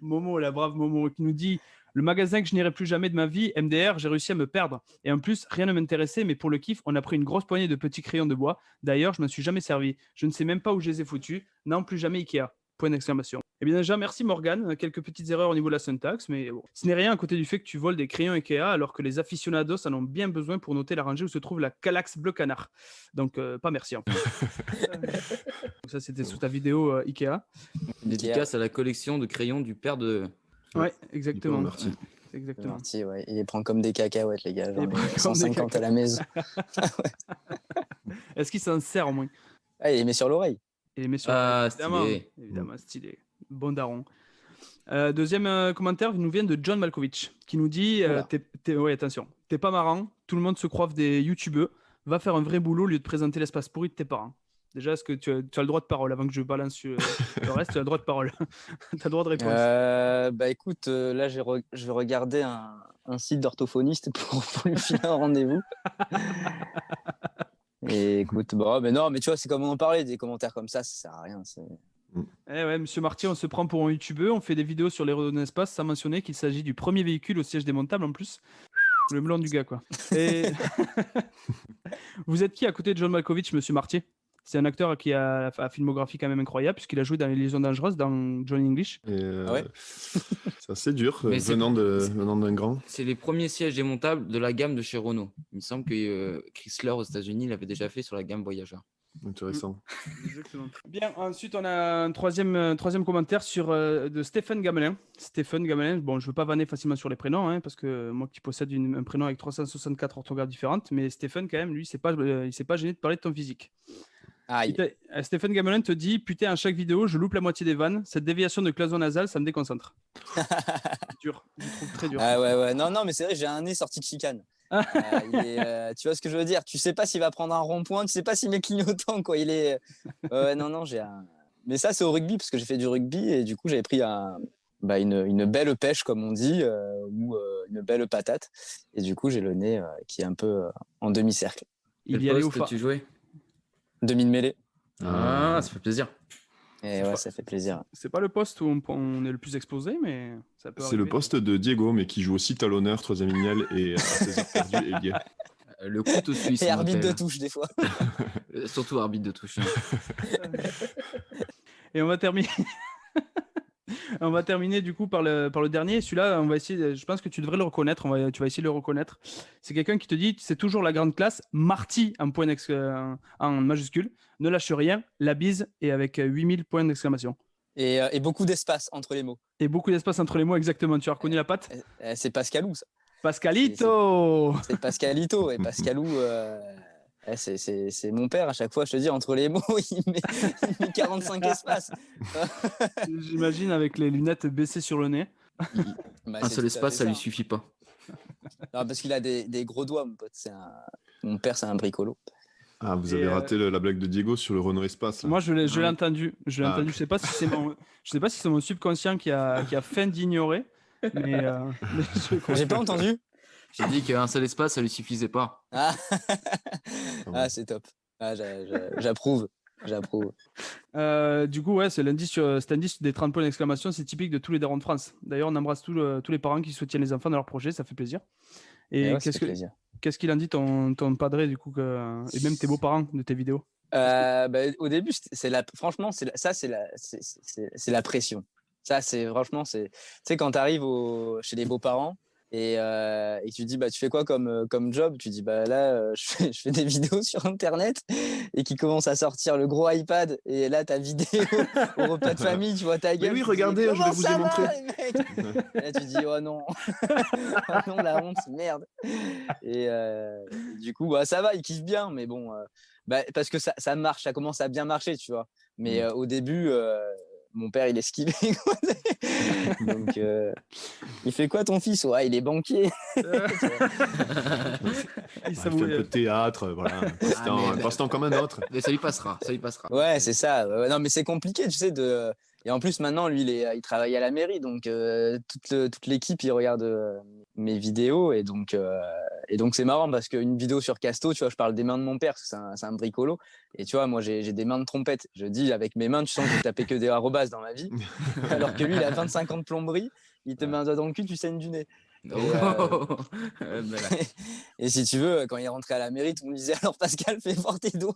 Momo, la brave Momo, qui nous dit « Le magasin que je n'irai plus jamais de ma vie, MDR, j'ai réussi à me perdre. Et en plus, rien ne m'intéressait, mais pour le kiff, on a pris une grosse poignée de petits crayons de bois. D'ailleurs, je ne m'en suis jamais servi. Je ne sais même pas où je les ai foutus. Non, plus jamais Ikea. » Point d'exclamation. Eh bien déjà, merci Morgane. Quelques petites erreurs au niveau de la syntaxe, mais bon. Ce n'est rien à côté du fait que tu voles des crayons Ikea alors que les aficionados en ont bien besoin pour noter la rangée où se trouve la Calax Bleu Canard. Donc, pas merci en fait. Donc ça, c'était sous ta vidéo Ikea. Dédicace à la collection de crayons du père de... Ouais, exactement. Merci. Exactement. Marty, ouais. Il les prend comme des cacahuètes, les gars. Genre, Il les prend comme des 150 à la maison. Est-ce qu'il s'en sert au moins? Ah, il les met sur l'oreille. Et les met sur évidemment, stylé. Bon daron. Deuxième commentaire nous vient de John Malkovich qui nous dit attention, t'es pas marrant, tout le monde se croit des youtubeux, va faire un vrai boulot au lieu de présenter l'espace pourri de tes parents. Déjà, est-ce que tu as le droit de parole avant que je balance le reste? Tu as le droit de parole. Tu as le droit de réponse. Bah écoute, là, je vais regarder un site d'orthophoniste pour lui filer un rendez-vous. Et écoute, mais non, mais tu vois, c'est comme on en parlait, des commentaires comme ça sert à rien. Ouais, monsieur Marty, on se prend pour un youtubeur, on fait des vidéos sur les réseaux d'espace, sans mentionner qu'il s'agit du premier véhicule au siège démontable en plus. Le melon du gars, quoi. Et... Vous êtes qui à côté de John Malkovich, monsieur Marty? C'est un acteur qui a une filmographie quand même incroyable, puisqu'il a joué dans Les Liaisons dangereuses, dans Johnny English. Et, Ouais. c'est assez dur, Mais venant d'un grand. C'est les premiers sièges démontables de la gamme de chez Renault. Il me semble que Chrysler aux États-Unis l'avait déjà fait sur la gamme Voyager. Intéressant. Exactement. Bien, ensuite on a un troisième commentaire de Stéphane Gamelin. Stéphane Gamelin, bon, je ne veux pas vanner facilement sur les prénoms, hein, parce que moi qui possède un prénom avec 364 orthographes différentes, mais Stéphane, quand même, lui, il s'est pas gêné de parler de ton physique. Aïe. Stéphane Gamelin te dit: putain, à chaque vidéo, je loupe la moitié des vannes. Cette déviation de cloison nasale, ça me déconcentre. Dur, je trouve très dur. Ah ouais. Non, mais c'est vrai, j'ai un nez sorti de chicane. Tu vois ce que je veux dire? Tu sais pas s'il va prendre un rond-point, tu sais pas s'il met clignotant, quoi. Non, j'ai un. Mais ça, c'est au rugby, parce que j'ai fait du rugby et du coup, j'avais pris une belle pêche, comme on dit, ou une belle patate. Et du coup, j'ai le nez qui est un peu en demi-cercle. Il y allait au tu jouais? Demi-mêlée. Ah, ça fait plaisir. Et ouais, ça fait plaisir. C'est pas le poste où on est le plus exposé, mais ça peut C'est arriver. le poste de Diego, mais qui joue aussi talonneur, troisième lignal et à ses heures perdues ailier. Le couteau suisse. Et on arbitre de l'appelle. touche, des fois. Surtout arbitre de touche. Et on va terminer. On va terminer du coup par le dernier. Celui-là, on va essayer. Je pense que tu devrais le reconnaître. Tu vas essayer de le reconnaître. C'est quelqu'un qui te dit: c'est toujours la grande classe. Marty en majuscule. Ne lâche rien. La bise et avec 8000 points d'exclamation. Et beaucoup d'espace entre les mots. Et beaucoup d'espace entre les mots. Exactement. Tu as reconnu la patte? C'est Pascalou, ça. Pascalito. C'est Pascalito. Et Pascalou, c'est mon père. À chaque fois, je te dis, entre les mots, il met 45 espaces. J'imagine avec les lunettes baissées sur le nez. Bah, Un c'est seul tout à espace, fait ça lui suffit pas. Non, parce qu'il a des gros doigts, mon pote. Mon père, c'est un bricolo. Ah, vous avez raté la blague de Diego sur le Renault Espace. Là. Moi, je l'ai entendu. Je l'ai Ah. entendu. Je sais pas si c'est mon subconscient qui a feint d'ignorer. Mais J'ai pas entendu. J'ai dit qu'un seul espace, ça lui suffisait pas. Ah, c'est top. Ah, j'approuve. Du coup, ouais, cet indice des 30 points d'exclamation, c'est typique de tous les darons de France. D'ailleurs, on embrasse tous les parents qui soutiennent les enfants dans leur projet, ça fait plaisir. Et Ouais, ça fait plaisir. qu'est-ce qu'il en dit ton padré, du coup, et même tes beaux-parents de tes vidéos? Au début, franchement, c'est la pression. Ça, franchement, tu sais, quand tu arrives chez les beaux-parents et tu dis, bah, tu fais quoi comme job? Tu dis, bah, là, je fais des vidéos sur Internet, et qui commence à sortir le gros iPad. Et là, ta vidéo au repas de famille, tu vois ta gueule. Mais oui, tu regardez, dis, je vais vous comment ça démontrer. va, les mecs. Et là, tu dis, oh non. Oh non, la honte, merde. Et du coup, bah, ça va, ils kiffent bien. Mais bon, parce que ça marche, ça commence à bien marcher, tu vois. Mais au début, mon père, il esquivait. Donc, il fait quoi ton fils? Ouais, il est banquier. Il Il fait un peu de théâtre, voilà, un passe-temps comme un autre. Mais ça lui passera. Ouais, c'est ça. Non, mais c'est compliqué, tu sais. Et en plus, maintenant, lui, il travaille à la mairie. Donc, toute l'équipe, il regarde mes vidéos. Et donc, c'est marrant parce qu'une vidéo sur Casto, tu vois, je parle des mains de mon père parce que c'est un bricolo. Et tu vois, moi, j'ai des mains de trompette. Je dis, avec mes mains, tu sens que j'ai tapé que des arrobas dans ma vie. Alors que lui, il a 25 ans de plomberie. Il te met un doigt dans le cul, tu saignes du nez. Et si tu veux, quand il est rentré à la mairie, tout le monde disait, alors Pascal, fais fort tes doigts.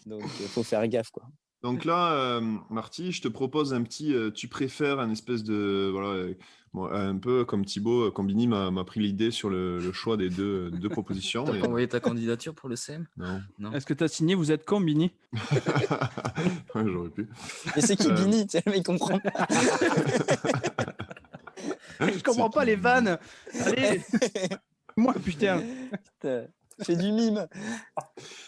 Donc, il faut faire gaffe, quoi. Donc là, Marty, je te propose un petit tu préfères, un espèce de un peu comme Thibaut Combini m'a pris l'idée sur le choix des deux propositions. T'as pas envoyé ta candidature pour le CM? Non. Est-ce que tu as signé Vous êtes Combini? Ouais, j'aurais pu. Et c'est qui Bini? Tu sais, le mec comprend pas. Je comprends pas les vannes. Allez, moi putain. Fais du mime.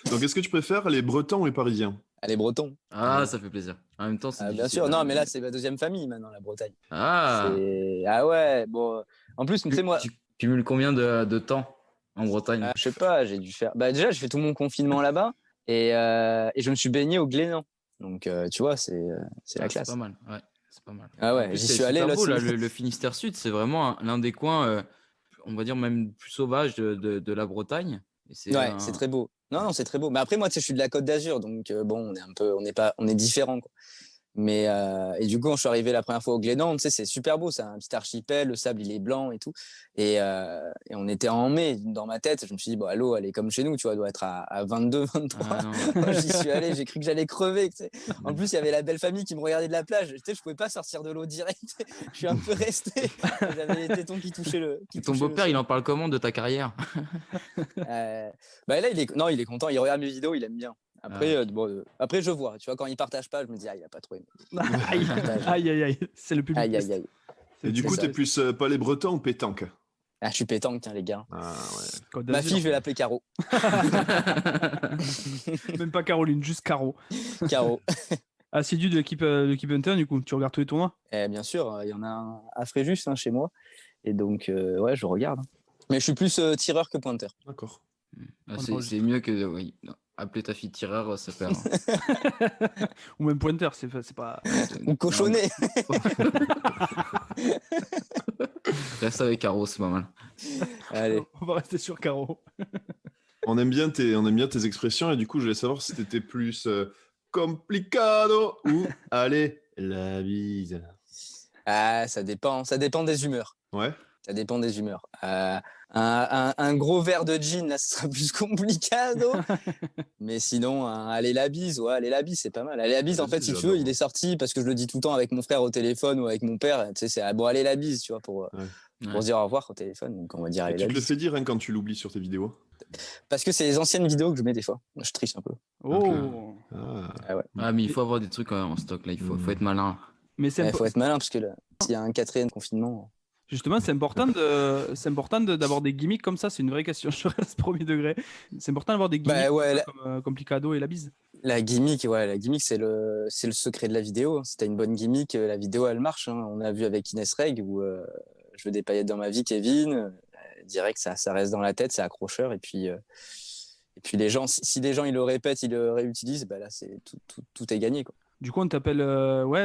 Donc, est-ce que tu préfères les Bretons ou les Parisiens? Les Bretons. Ah, ça fait plaisir. En même temps, c'est Bien difficile. sûr. Non, mais là, c'est ma deuxième famille maintenant, la Bretagne. Ah, Ah ouais. Bon, en plus, tu sais, moi, tu cumules combien de temps en Bretagne? je sais pas, j'ai dû faire. Bah, déjà, j'ai fait tout mon confinement là-bas et je me suis baigné au Glénan. Donc, tu vois, c'est la classe. C'est pas mal. Ouais, c'est pas mal. Ah En ouais, plus, j'y c'est suis allé. super Là, beau, là, le Finistère Sud, c'est vraiment l'un des coins, on va dire même plus sauvages de la Bretagne. Et Ouais, c'est très beau. Non, c'est très beau. Mais après, moi, tu sais, je suis de la Côte d'Azur, donc bon, on est différent, quoi. Mais et du coup, quand je suis arrivé la première fois au Glénan, tu sais, c'est super beau, c'est un petit archipel, le sable il est blanc et tout. Et on était en mai, dans ma tête, je me suis dit, bon, l'eau, elle est comme chez nous, tu vois, elle doit être à 22, 23. Ah non. Quand j'y suis allé, j'ai cru que j'allais crever. Tu sais. En plus, il y avait la belle famille qui me regardait de la plage. Tu sais, je pouvais pas sortir de l'eau direct. Je suis un peu resté. J'avais les tétons qui touchaient le. Et ton beau-père, il en parle comment de ta carrière? Bah là, il est content. Il regarde mes vidéos, il aime bien. Après, après, je vois. Tu vois, quand il partage pas, je me dis, il a pas trop aimé. Aïe, c'est le public. Aïe. Et du coup, t'es plus palais breton ou pétanque? Ah, je suis pétanque, tiens, les gars. Ah ouais. Côte Ma d'Azur. fille, je vais l'appeler Caro. Même pas Caroline, juste Caro. Caro. Assidu de l'équipe Hunter, du coup, tu regardes tous les tournois? Bien sûr, il y en a un à Fréjus chez moi. Et donc, ouais, je regarde. Mais je suis plus tireur que pointeur. D'accord. Ah, c'est mieux que. Oui. Non. Appeler ta fille tireur, ça perd. Ou même pointer, c'est pas. Ou cochonnet. Reste avec Caro, c'est pas mal. Allez. On va rester sur Caro. On aime bien tes expressions et du coup, je voulais savoir si t'étais plus complicado ou allez, la bise. Ah, ça dépend des humeurs. Ouais. Ça dépend des humeurs. Un gros verre de gin, là, ce sera plus complicado. Mais sinon, allez la bise, c'est pas mal. Allez la bise, en fait, si tu veux, il est sorti parce que je le dis tout le temps avec mon frère au téléphone ou avec mon père. Tu sais, c'est bon, allez la bise, tu vois, pour se dire au revoir au téléphone. Donc, on va dire allez la bise. Tu te le fais dire quand tu l'oublies sur tes vidéos? Parce que c'est les anciennes vidéos que je mets des fois. Je triche un peu. Oh. Ah ouais. Ah, mais il faut avoir des trucs en stock, là. Il faut être malin. Mais faut être malin parce que là, s'il y a un 4e confinement. Justement, c'est important d'avoir des gimmicks comme ça. C'est une vraie question. Je reste premier degré. C'est important d'avoir des gimmicks comme Complicado et la bise. La gimmick, c'est le secret de la vidéo. Si t'as une bonne gimmick, la vidéo elle marche. Hein. On a vu avec Inès Reg où je veux des paillettes dans ma vie, Kevin. Direct, ça reste dans la tête, c'est accrocheur. Et puis les gens, si les gens ils le répètent, ils le réutilisent, bah là c'est tout est gagné quoi. Du coup, on t'appelle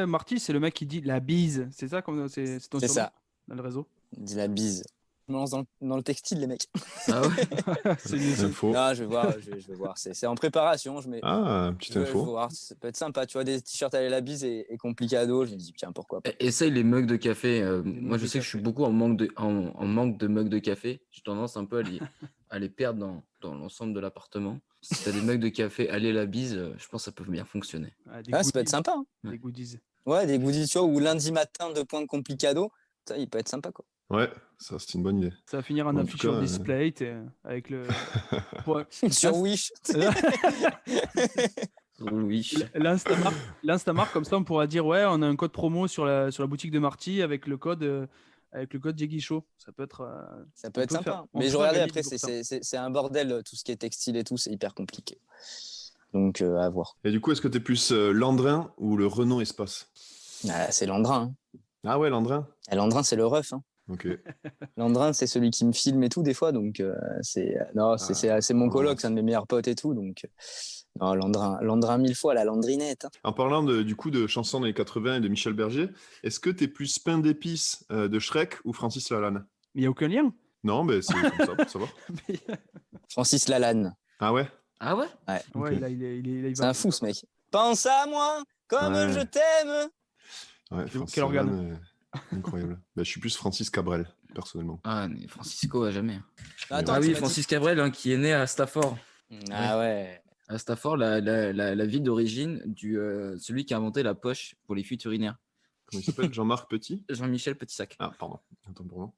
Marty, c'est le mec qui dit la bise. C'est ça comme c'est ton surnom ça. Dans le réseau. Il dit la bise. Je me lance dans le textile, les mecs. Ah ouais. C'est une info. Non, je vais voir. C'est en préparation. Petite info. Je vais voir. Ça peut être sympa. Tu vois, des t-shirts à la bise et complicado. Je me dis, tiens, pourquoi pas. Essaye les mugs de café. Moi, je sais que je suis beaucoup en manque de mugs de café. J'ai tendance un peu à les perdre dans l'ensemble de l'appartement. Si t'as des mugs de café, allez la bise, je pense que ça peut bien fonctionner. Ça peut être sympa. Hein. Des goodies. Ouais, des goodies, tu vois, ou lundi matin, 2 points de complicado. Ça, il peut être sympa, quoi. Ouais, ça, c'est une bonne idée. Ça va finir en affiche sur display avec le. Sur Wish. L'Instamart, comme ça, on pourra dire ouais, on a un code promo sur la boutique de Marty avec le code Jeggy Show. Ça peut être sympa. Mais je regardais après, c'est un bordel, tout ce qui est textile et tout, c'est hyper compliqué. Donc, à voir. Et du coup, est-ce que t'es plus Landrin ou le Renault Espace? C'est Landrin. Hein. Ah ouais, Landrin. Landrin, c'est le ref. Hein. Ok. Landrin, c'est celui qui me filme et tout, des fois. Donc, c'est mon coloc, c'est un de mes meilleurs potes et tout. Donc, non, Landrin 1000 fois, la Landrinette. Hein. En parlant du coup de chansons des 80 et de Michel Berger, est-ce que t'es plus pain d'épices de Shrek ou Francis Lalanne? Il n'y a aucun lien. Non, mais c'est comme ça pour savoir. Francis Lalanne. Ah ouais? Ah ouais? Ouais. Ouais, Okay. là, il c'est un fou, ce mec. Pense à moi comme je t'aime. Ouais, Francis quel organe Lalanne, incroyable. Je suis plus Francis Cabrel, personnellement. Ah, mais Francisco à jamais. Attends, oui, Francis Cabrel, qui est né à Stafford. Ah ouais. À Stafford, la ville d'origine celui qui a inventé la poche pour les fuites urinaires. Comment il s'appelle? Jean-Marc Petit? Jean-Michel Petit-Sac. Ah, pardon. Attends pour moi.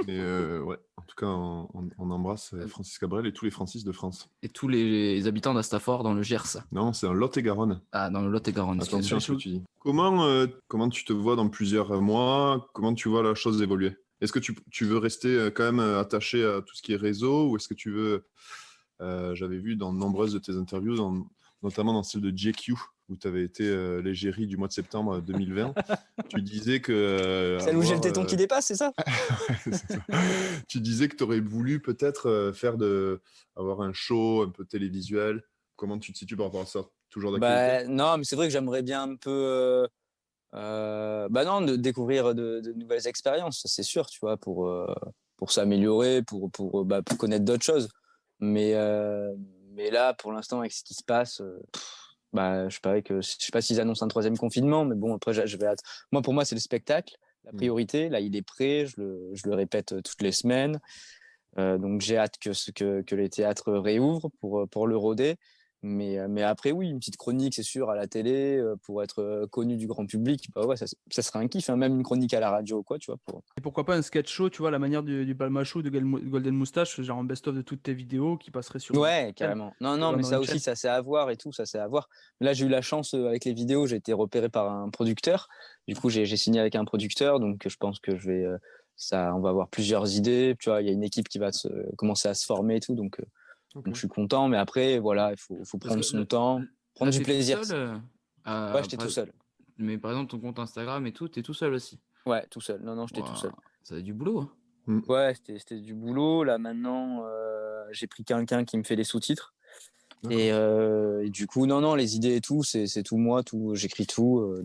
Mais ouais, en tout cas, on embrasse Francis Cabrel et tous les Francis de France. Et tous les habitants d'Astafford dans le Gers. Non, c'est un Lot-et-Garonne. Ah, dans le Lot-et-Garonne. Attention à ce que tu dis. Comment tu te vois dans plusieurs mois? Comment tu vois la chose évoluer? Est-ce que tu veux rester quand même attaché à tout ce qui est réseau ou est-ce que tu veux... j'avais vu dans nombreuses de tes interviews, notamment dans celle de JQ, où tu avais été l'égérie du mois de septembre 2020. Tu disais que... Celle où j'ai le téton qui dépasse, c'est ça? C'est ça. Tu disais que tu aurais voulu peut-être avoir un show un peu télévisuel. Comment tu te situes par rapport à ça? Toujours d'actualité? Non, mais c'est vrai que j'aimerais bien un peu... de découvrir de nouvelles expériences, ça, c'est sûr, tu vois, pour s'améliorer, pour connaître d'autres choses. Mais là, pour l'instant, avec ce qui se passe... je sais pas s'ils annoncent un 3e confinement, mais bon, après, je vais moi, pour moi, c'est le spectacle, la priorité. Là, il est prêt, je le répète toutes les semaines. Donc, j'ai hâte que les théâtres réouvrent pour le rôder. Mais après, oui, une petite chronique, c'est sûr, à la télé, pour être connu du grand public, bah ouais, ça serait un kiff, hein, même une chronique à la radio, quoi, tu vois. Et pourquoi pas un sketch show, tu vois, à la manière du Palmachou, de Golden Moustache, genre un best-of de toutes tes vidéos qui passerait sur. Ouais, carrément. Non, mais ça aussi, ça c'est à voir et tout, ça c'est à voir. Là, j'ai eu la chance, avec les vidéos, j'ai été repéré par un producteur. Du coup, j'ai signé avec un producteur, donc je pense que on va avoir plusieurs idées. Tu vois, il y a une équipe qui va commencer à se former et tout, donc je suis content. Mais après, voilà, il faut prendre son temps, prendre du plaisir. Tout seul, ouais, j'étais tout seul. Mais par exemple, ton compte Instagram et tout, t'es tout seul aussi? Ouais, tout seul. Non, j'étais tout seul. Ça a du boulot, hein. Ouais, c'était du boulot. Là, maintenant, j'ai pris quelqu'un qui me fait les sous-titres. Et du coup, non, les idées et tout, c'est tout moi, j'écris tout.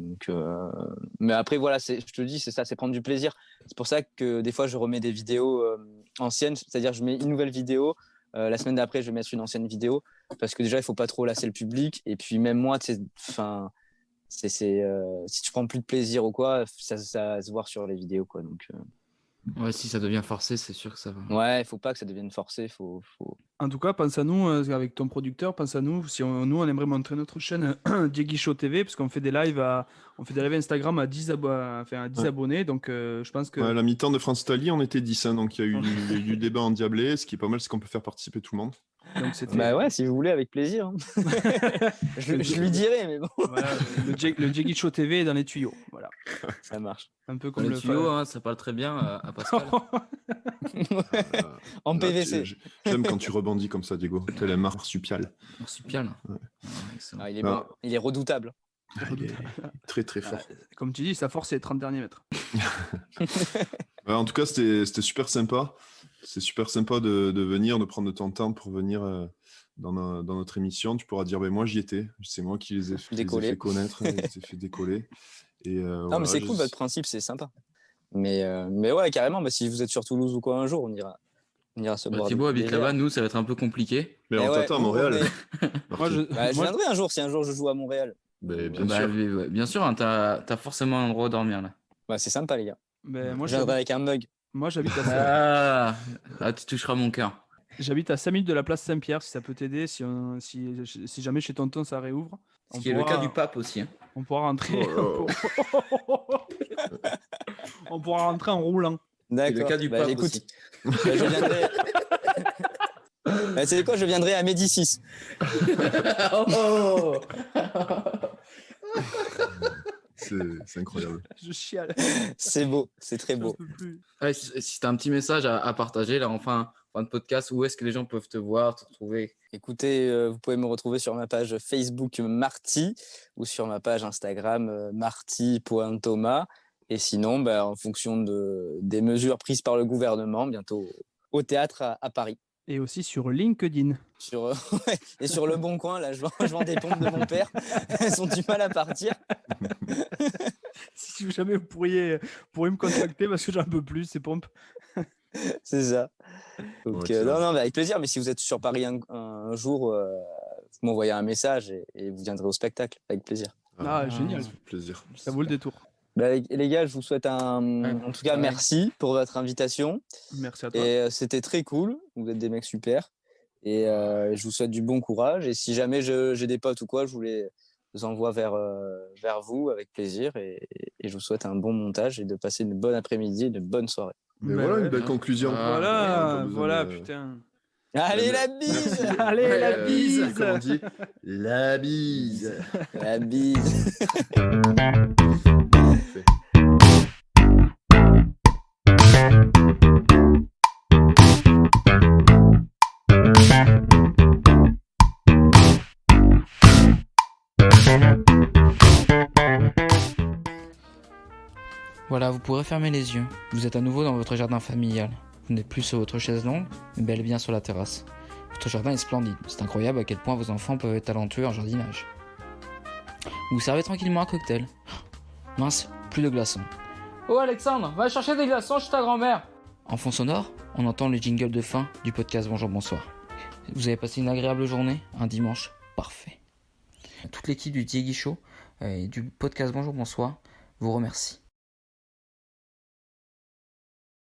Mais après, voilà, je te dis, c'est ça, c'est prendre du plaisir. C'est pour ça que des fois, je remets des vidéos anciennes, c'est-à-dire je mets une nouvelle vidéo, la semaine d'après, je vais mettre une ancienne vidéo, parce que déjà, il faut pas trop lasser le public. Et puis même moi, si tu prends plus de plaisir ou quoi, ça va se voir sur les vidéos, quoi. Donc, ouais, si ça devient forcé, c'est sûr que ça va. Ouais, il faut pas que ça devienne forcé. En tout cas, pense à nous, avec ton producteur, pense à nous. Si on aimerait montrer notre chaîne Diegui Show TV, parce qu'on fait des lives Instagram à 10 abonnés. Donc, je pense que. Ouais, à la mi-temps de France-Italie, on était 10. Hein, donc, il y a eu du débat endiablé. Ce qui est pas mal, c'est qu'on peut faire participer tout le monde. Donc, bah ouais, si vous voulez, avec plaisir. Hein. je lui dirai, mais bon. Voilà, le Diegui Show TV est dans les tuyaux. Voilà. Ça marche. Un peu comme les tuyaux, hein, ça parle très bien à Pascal. En PVC. J'aime quand tu rebondis comme ça, Diego. Tel un marsupial. Marsupial. Ouais. Il est bon. Il est redoutable. Il est très très fort. Comme tu dis, sa force c'est les 30 derniers mètres. En tout cas, c'était super sympa. C'est super sympa de venir, de prendre de ton temps pour venir dans notre émission. Tu pourras dire, moi j'y étais. C'est moi qui les ai fait connaître, les ai fait décoller. Et, non, mais c'est cool, votre principe, c'est sympa. Mais ouais, carrément, si vous êtes sur Toulouse ou quoi un jour, on ira se boire. Thibaut habite là-bas, nous ça va être un peu compliqué. Mais on t'attend à Montréal. Moi, je viendrai un jour, si un jour je joue à Montréal. Bien sûr, hein, t'as forcément un endroit où dormir là. C'est sympa, les gars. Moi, je viendrai avec un mug. Moi, j'habite à tu toucheras mon cœur. J'habite à 5 minutes de la place Saint-Pierre, si ça peut t'aider, si jamais chez tonton ça réouvre. Ce qui est le cas du pape aussi. Hein. On pourra rentrer. On pourra rentrer en roulant. D'accord. C'est le cas du pape aussi. Je viendrai. C'est quoi, je viendrai à Médicis. C'est incroyable. Je chiale. C'est beau, c'est très beau. Ouais, si tu as un petit message à partager, là, enfin de podcast, où est-ce que les gens peuvent te voir, te retrouver? Écoutez, vous pouvez me retrouver sur ma page Facebook Marty ou sur ma page Instagram marty.thomas. Et sinon, en fonction des mesures prises par le gouvernement, bientôt au théâtre à Paris. Et aussi sur LinkedIn. Et sur Le Bon Coin, là, je vends des pompes de mon père. Elles ont du mal à partir. Si jamais vous pourriez me contacter parce que j'en peux plus, ces pompes. C'est ça. Donc, non, avec plaisir. Mais si vous êtes sur Paris un jour, vous m'envoyez un message et vous viendrez au spectacle. Avec plaisir. Génial. Plaisir. Ça vaut le détour. Les gars, je vous souhaite en tout cas, merci pour votre invitation. Merci à toi. Et c'était très cool. Vous êtes des mecs super. Et je vous souhaite du bon courage. Et si jamais j'ai des potes ou quoi, je vous les envoie vers vous avec plaisir. Et je vous souhaite un bon montage et de passer une bonne après-midi, une bonne soirée. Mais voilà, une belle conclusion. Voilà, putain. Allez, la bise. Allez, la bise. Comment on dit ? La bise. La bise. Voilà, vous pourrez fermer les yeux. Vous êtes à nouveau dans votre jardin familial. Vous n'êtes plus sur votre chaise longue, mais bel et bien sur la terrasse. Votre jardin est splendide. C'est incroyable à quel point vos enfants peuvent être talentueux en jardinage. Vous servez tranquillement un cocktail. Mince, plus de glaçons. Oh Alexandre, va chercher des glaçons chez ta grand-mère. En fond sonore, on entend le jingle de fin du podcast Bonjour Bonsoir. Vous avez passé une agréable journée, un dimanche parfait. Toute l'équipe du Diegui Show et du podcast Bonjour Bonsoir vous remercie.